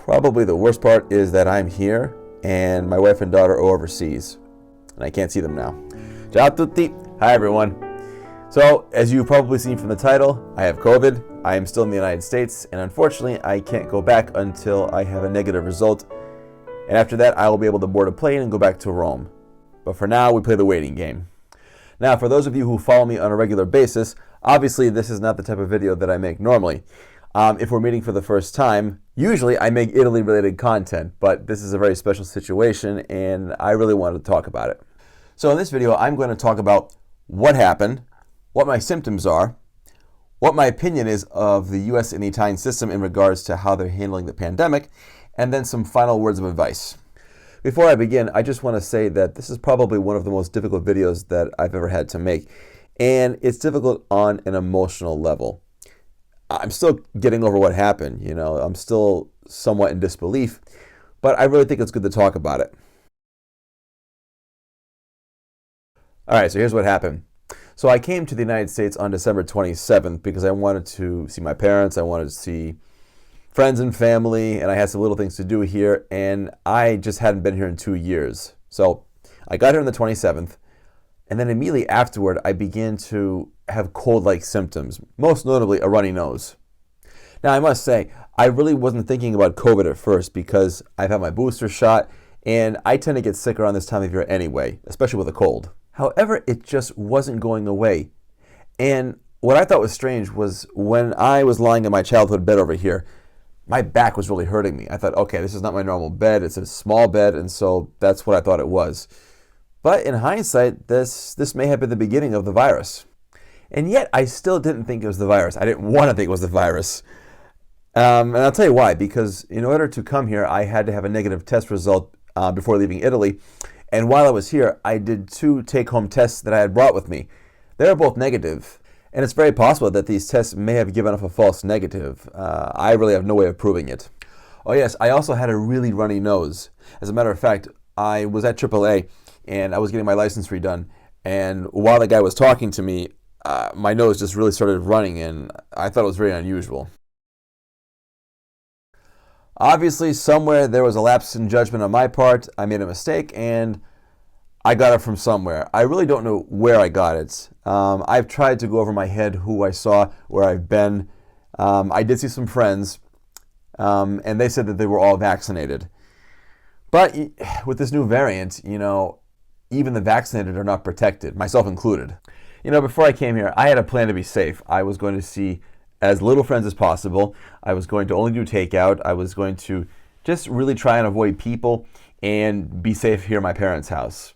Probably the worst part is that I'm here and my wife and daughter are overseas and I can't see them now. Ciao tutti. Hi everyone. So as you've probably seen from the title, I have COVID. I am still in the United States and unfortunately I can't go back until I have a negative result. And after that I will be able to board a plane and go back to Rome. But for now we play the waiting game. Now for those of you who follow me on a regular basis, obviously this is not the type of video that I make normally. If we're meeting for the first time, usually I make Italy related content, but this is a very special situation and I really wanted to talk about it. So in this video I'm going to talk about what happened, what my symptoms are, what my opinion is of the US and the Italian system in regards to how they're handling the pandemic, and then some final words of advice. Before I begin, I just want to say that this is probably one of the most difficult videos that I've ever had to make, and it's difficult on an emotional level. I'm still getting over what happened, I'm still somewhat in disbelief, but I really think it's good to talk about it. All right, so here's what happened. So I came to the United States on December 27th because I wanted to see my parents, I wanted to see friends and family, and I had some little things to do here, and I just hadn't been here in 2 years. So I got here on the 27th, and then immediately afterward, I began to have cold-like symptoms, most notably a runny nose. Now, I must say, I really wasn't thinking about COVID at first because I've had my booster shot, and I tend to get sick around this time of year anyway, especially with a cold. However, it just wasn't going away. And what I thought was strange was when I was lying in my childhood bed over here, my back was really hurting me. I thought, okay, this is not my normal bed. It's a small bed, and so that's what I thought it was. But in hindsight, this may have been the beginning of the virus. And yet, I still didn't think it was the virus. I didn't want to think it was the virus. And I'll tell you why. Because in order to come here, I had to have a negative test result before leaving Italy. And while I was here, I did 2 take-home tests that I had brought with me. They were both negative. And it's very possible that these tests may have given off a false negative. I really have no way of proving it. Oh yes, I also had a really runny nose. As a matter of fact, I was at AAA and I was getting my license redone. And while the guy was talking to me, my nose just really started running and I thought it was very unusual. Obviously, somewhere there was a lapse in judgment on my part. I made a mistake and I got it from somewhere. I really don't know where I got it. I've tried to go over my head who I saw, where I've been. I did see some friends, and they said that they were all vaccinated. But with this new variant, even the vaccinated are not protected, myself included. Before I came here, I had a plan to be safe. I was going to see as little friends as possible. I was going to only do takeout. I was going to just really try and avoid people and be safe here at my parents' house.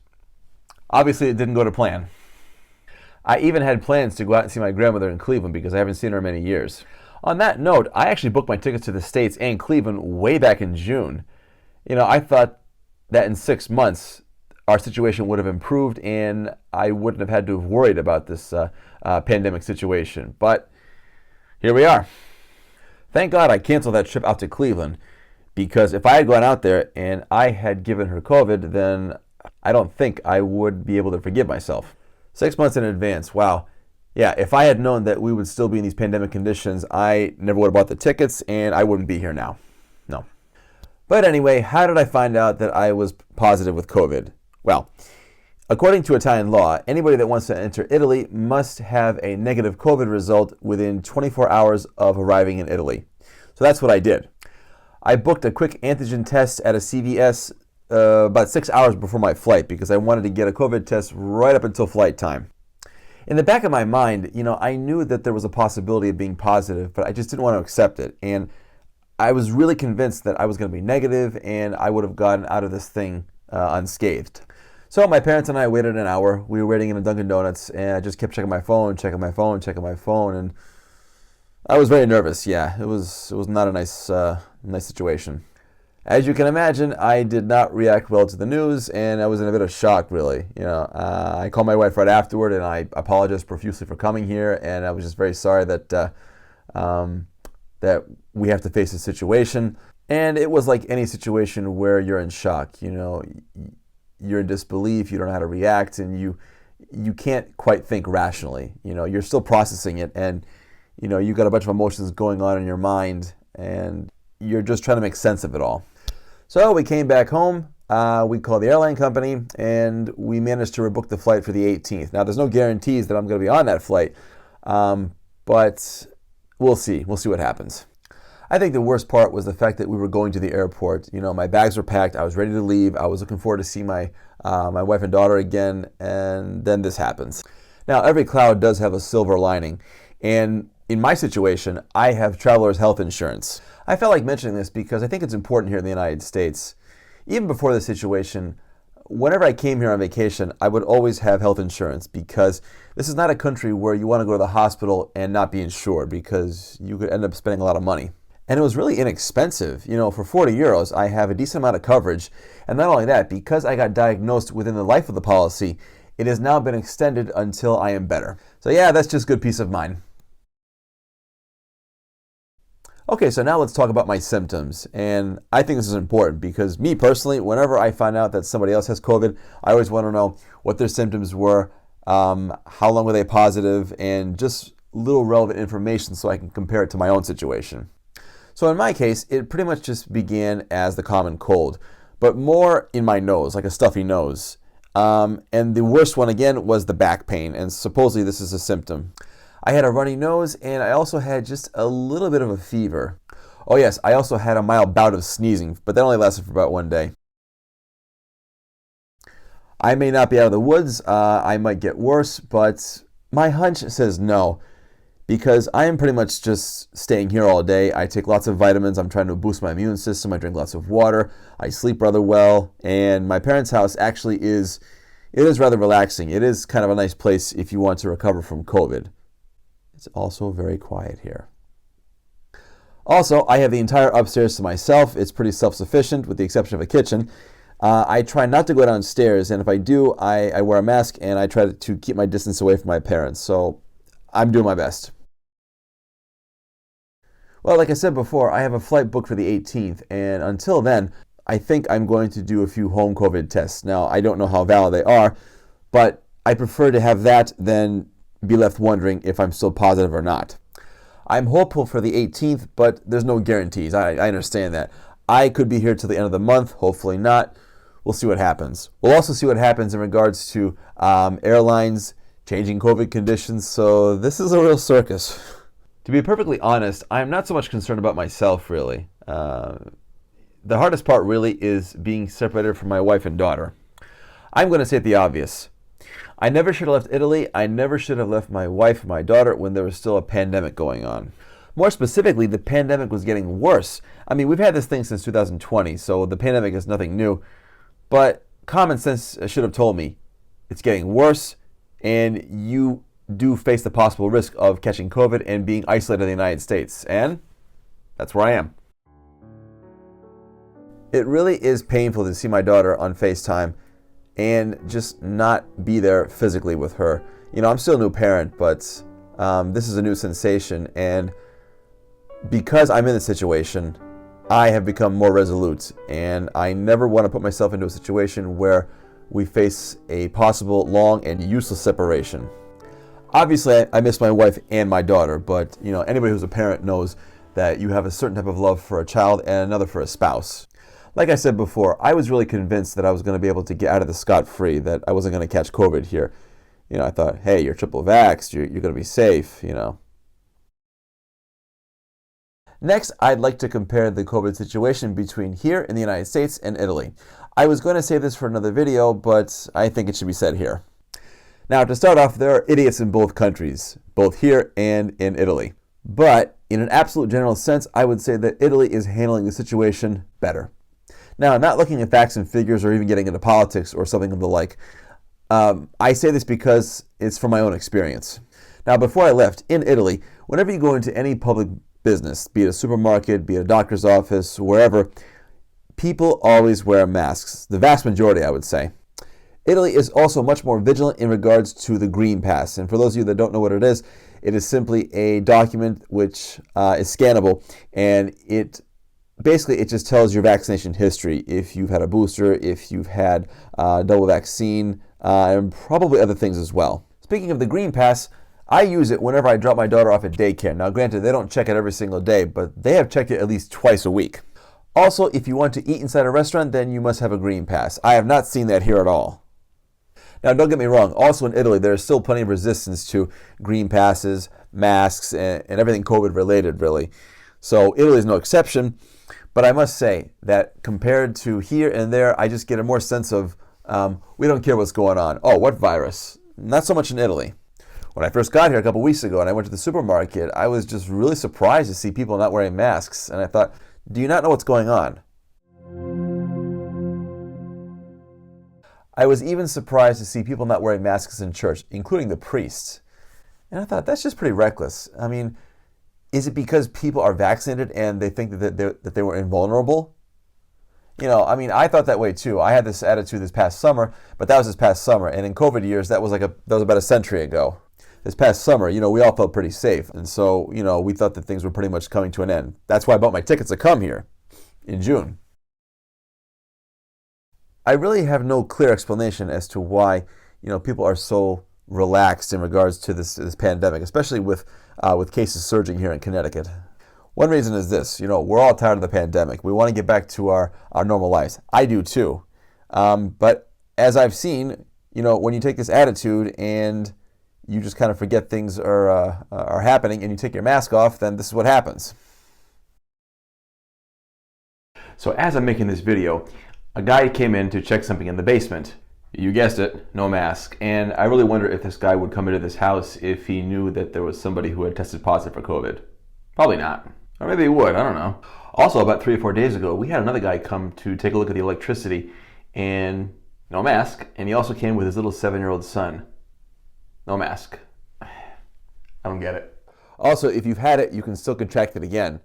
Obviously, it didn't go to plan. I even had plans to go out and see my grandmother in Cleveland because I haven't seen her in many years. On that note, I actually booked my tickets to the States and Cleveland way back in June. I thought that in 6 months, our situation would have improved and I wouldn't have had to have worried about this pandemic situation. But here we are. Thank God I canceled that trip out to Cleveland because if I had gone out there and I had given her COVID, then I don't think I would be able to forgive myself. 6 months in advance, wow. Yeah, if I had known that we would still be in these pandemic conditions, I never would have bought the tickets and I wouldn't be here now. No. But anyway, how did I find out that I was positive with COVID? Well, according to Italian law, anybody that wants to enter Italy must have a negative COVID result within 24 hours of arriving in Italy. So that's what I did. I booked a quick antigen test at a CVS about 6 hours before my flight because I wanted to get a COVID test right up until flight time. In the back of my mind, I knew that there was a possibility of being positive, but I just didn't want to accept it. And I was really convinced that I was going to be negative and I would have gotten out of this thing unscathed. So my parents and I waited an hour. We were waiting in a Dunkin' Donuts and I just kept checking my phone, and I was very nervous. Yeah, it was not a nice situation. As you can imagine, I did not react well to the news, and I was in a bit of shock, really. I called my wife right afterward, and I apologized profusely for coming here, and I was just very sorry that that we have to face this situation. And it was like any situation where you're in shock. You're in disbelief, you don't know how to react, and you can't quite think rationally. You're still processing it, and you've got a bunch of emotions going on in your mind, and you're just trying to make sense of it all. So we came back home. We called the airline company, and we managed to rebook the flight for the 18th. Now, there's no guarantees that I'm going to be on that flight, but we'll see. We'll see what happens. I think the worst part was the fact that we were going to the airport. You know, my bags were packed. I was ready to leave. I was looking forward to see my wife and daughter again, and then this happens. Now, every cloud does have a silver lining, and in my situation, I have traveler's health insurance. I felt like mentioning this because I think it's important here in the United States. Even before this situation, whenever I came here on vacation, I would always have health insurance because this is not a country where you want to go to the hospital and not be insured because you could end up spending a lot of money. And it was really inexpensive. You know, for 40 euros, I have a decent amount of coverage. And not only that, because I got diagnosed within the life of the policy, it has now been extended until I am better. So yeah, that's just good peace of mind. Okay, so now let's talk about my symptoms. And I think this is important because me personally, whenever I find out that somebody else has COVID, I always want to know what their symptoms were, how long were they positive, and just little relevant information so I can compare it to my own situation. So in my case, it pretty much just began as the common cold, but more in my nose, like a stuffy nose. And the worst one again was the back pain, and supposedly this is a symptom. I had a runny nose, and I also had just a little bit of a fever. Oh yes, I also had a mild bout of sneezing, but that only lasted for about 1 day. I may not be out of the woods, I might get worse, but my hunch says no, because I am pretty much just staying here all day. I take lots of vitamins, I'm trying to boost my immune system, I drink lots of water, I sleep rather well, and my parents' house actually is rather relaxing. It is kind of a nice place if you want to recover from COVID. It's also very quiet here. Also, I have the entire upstairs to myself. It's pretty self-sufficient with the exception of a kitchen. I try not to go downstairs, and if I do, I wear a mask and I try to keep my distance away from my parents. So I'm doing my best. Well, like I said before, I have a flight booked for the 18th, and until then, I think I'm going to do a few home COVID tests. Now, I don't know how valid they are, but I prefer to have that than be left wondering if I'm still positive or not. I'm hopeful for the 18th, but there's no guarantees. I understand that. I could be here till the end of the month, hopefully not. We'll see what happens. We'll also see what happens in regards to airlines changing COVID conditions, so this is a real circus. To be perfectly honest, I'm not so much concerned about myself, really. The hardest part really is being separated from my wife and daughter. I'm going to state the obvious. I never should have left Italy. I never should have left my wife and my daughter when there was still a pandemic going on. More specifically, the pandemic was getting worse. I mean, we've had this thing since 2020, so the pandemic is nothing new. But common sense should have told me it's getting worse, and you do face the possible risk of catching COVID and being isolated in the United States. And that's where I am. It really is painful to see my daughter on FaceTime and just not be there physically with her. You know, I'm still a new parent, but this is a new sensation, and because I'm in this situation, I have become more resolute, and I never want to put myself into a situation where we face a possible long and useless separation. Obviously, I miss my wife and my daughter, but you know, anybody who's a parent knows that you have a certain type of love for a child and another for a spouse. Like I said before, I was really convinced that I was going to be able to get out of this scot-free, that I wasn't going to catch COVID here. You know, I thought, hey, you're triple vaxxed, you're going to be safe, you know. Next, I'd like to compare the COVID situation between here in the United States and Italy. I was going to save this for another video, but I think it should be said here. Now, to start off, there are idiots in both countries, both here and in Italy. But in an absolute general sense, I would say that Italy is handling the situation better. Now, I'm not looking at facts and figures or even getting into politics or something of the like. I say this because it's from my own experience. Now, before I left, in Italy, whenever you go into any public business, be it a supermarket, be it a doctor's office, wherever, people always wear masks. The vast majority, I would say. Italy is also much more vigilant in regards to the Green Pass. And for those of you that don't know what it is simply a document which is scannable, and it just tells your vaccination history. If you've had a booster, if you've had a double vaccine, and probably other things as well. Speaking of the Green Pass, I use it whenever I drop my daughter off at daycare. Now, granted, they don't check it every single day, but they have checked it at least twice a week. Also, if you want to eat inside a restaurant, then you must have a green pass. I have not seen that here at all. Now, don't get me wrong. Also in Italy, there is still plenty of resistance to green passes, masks, and everything COVID related, really. So Italy is no exception. But I must say that compared to here and there, I just get a more sense of we don't care what's going on. Oh, what virus? Not so much in Italy. When I first got here a couple weeks ago and I went to the supermarket, I was just really surprised to see people not wearing masks. And I thought, do you not know what's going on? I was even surprised to see people not wearing masks in church, including the priests. And I thought, that's just pretty reckless. I mean, is it because people are vaccinated and they think that they were invulnerable? You know, I mean, I thought that way too. I had this attitude this past summer, but that was this past summer. And in COVID years, that was about a century ago. This past summer, you know, we all felt pretty safe. And so, you know, we thought that things were pretty much coming to an end. That's why I bought my tickets to come here in June. I really have no clear explanation as to why, you know, people are so relaxed in regards to this pandemic, especially with cases surging here in Connecticut. One reason is this, you know, we're all tired of the pandemic. We want to get back to our normal lives. I do too. But as I've seen, you know, when you take this attitude and you just kind of forget things are happening and you take your mask off, then this is what happens. So as I'm making this video, a guy came in to check something in the basement. You guessed it, no mask. And I really wonder if this guy would come into this house if he knew that there was somebody who had tested positive for COVID. Probably not. Or maybe he would, I don't know. Also, about 3 or 4 days ago, we had another guy come to take a look at the electricity and no mask. And he also came with his little 7-year-old son. No mask. I don't get it. Also, if you've had it, you can still contract it again.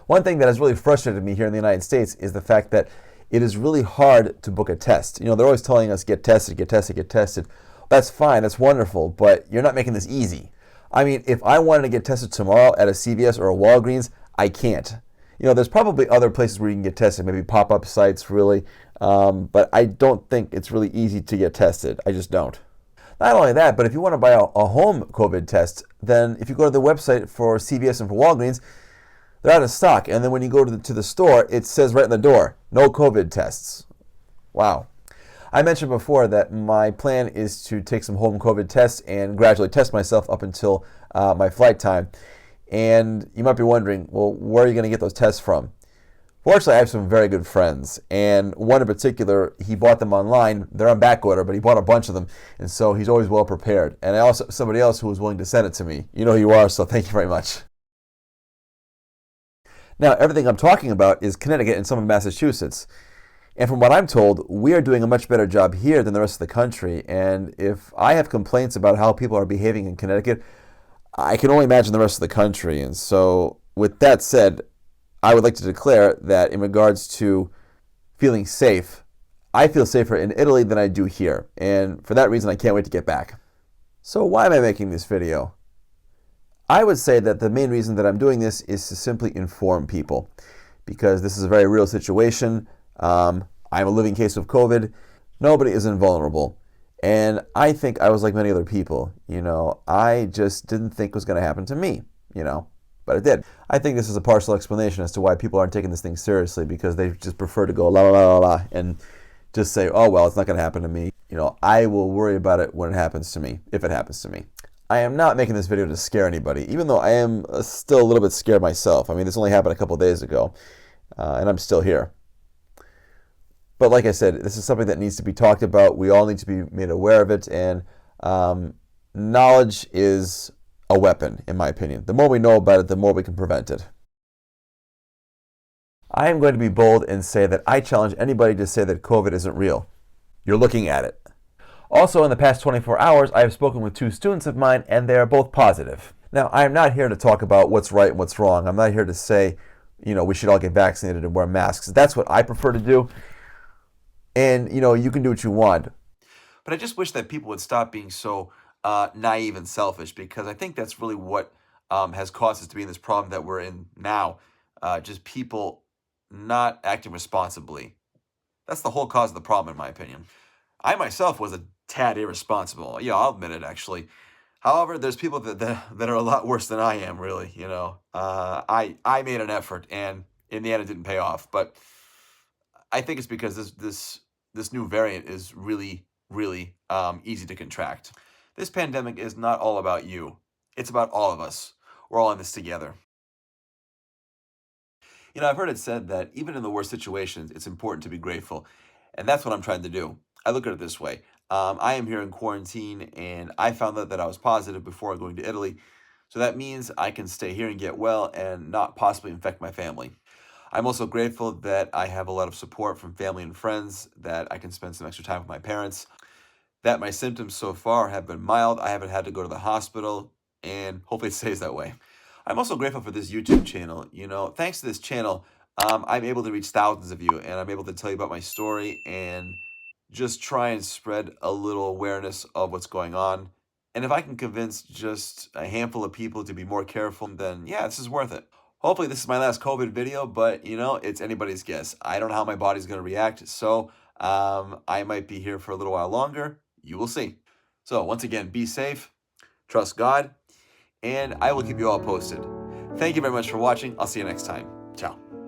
One thing that has really frustrated me here in the United States is the fact that it is really hard to book a test. You know, they're always telling us get tested, get tested, get tested. That's fine, that's wonderful, but you're not making this easy. I mean, if I wanted to get tested tomorrow at a CVS or a Walgreens, I can't. You know, there's probably other places where you can get tested, maybe pop-up sites really, but I don't think it's really easy to get tested. I just don't. Not only that, but if you want to buy a home COVID test, then if you go to the website for CVS and for Walgreens, they're out of stock. And then when you go to the store, it says right in the door, no COVID tests. Wow. I mentioned before that my plan is to take some home COVID tests and gradually test myself up until my flight time. And you might be wondering, well, where are you going to get those tests from? Fortunately, I have some very good friends. And one in particular, he bought them online. They're on back order, but he bought a bunch of them. And so he's always well prepared. And I also have somebody else who was willing to send it to me. You know who you are, so thank you very much. Now, everything I'm talking about is Connecticut and some of Massachusetts. And from what I'm told, we are doing a much better job here than the rest of the country. And if I have complaints about how people are behaving in Connecticut, I can only imagine the rest of the country. And so, with that said, I would like to declare that in regards to feeling safe, I feel safer in Italy than I do here. And for that reason, I can't wait to get back. So why am I making this video? I would say that the main reason that I'm doing this is to simply inform people, because this is a very real situation. I'm a living case of COVID. Nobody is invulnerable. And I think I was like many other people. You know, I just didn't think it was going to happen to me, you know, but it did. I think this is a partial explanation as to why people aren't taking this thing seriously, because they just prefer to go la la la la la and just say, oh, well, it's not going to happen to me. You know, I will worry about it when it happens to me, if it happens to me. I am not making this video to scare anybody, even though I am still a little bit scared myself. I mean, this only happened a couple days ago, and I'm still here. But like I said, this is something that needs to be talked about. We all need to be made aware of it, and knowledge is a weapon, in my opinion. The more we know about it, the more we can prevent it. I am going to be bold and say that I challenge anybody to say that COVID isn't real. You're looking at it. Also, in the past 24 hours, I have spoken with 2 students of mine, and they are both positive. Now, I am not here to talk about what's right and what's wrong. I'm not here to say, you know, we should all get vaccinated and wear masks. That's what I prefer to do. And, you know, you can do what you want. But I just wish that people would stop being so naive and selfish, because I think that's really what has caused us to be in this problem that we're in now. Just people not acting responsibly. That's the whole cause of the problem, in my opinion. I myself was a tad irresponsible. Yeah, I'll admit it, actually. However, there's people that are a lot worse than I am, really. I made an effort, and in the end, it didn't pay off. But I think it's because this new variant is really easy to contract. This pandemic is not all about you. It's about all of us. We're all in this together. I've heard it said that even in the worst situations, it's important to be grateful. And that's what I'm trying to do. I look at it this way. I am here in quarantine, and I found out that I was positive before going to Italy. So that means I can stay here and get well and not possibly infect my family. I'm also grateful that I have a lot of support from family and friends, that I can spend some extra time with my parents, that my symptoms so far have been mild. I haven't had to go to the hospital, and hopefully it stays that way. I'm also grateful for this YouTube channel. Thanks to this channel, I'm able to reach thousands of you, and I'm able to tell you about my story and just try and spread a little awareness of what's going on. And if I can convince just a handful of people to be more careful, then yeah, this is worth it. Hopefully, this is my last COVID video, but it's anybody's guess. I don't know how my body's going to react, so I might be here for a little while longer. You will see. So, once again, be safe, trust God, and I will keep you all posted. Thank you very much for watching. I'll see you next time. Ciao.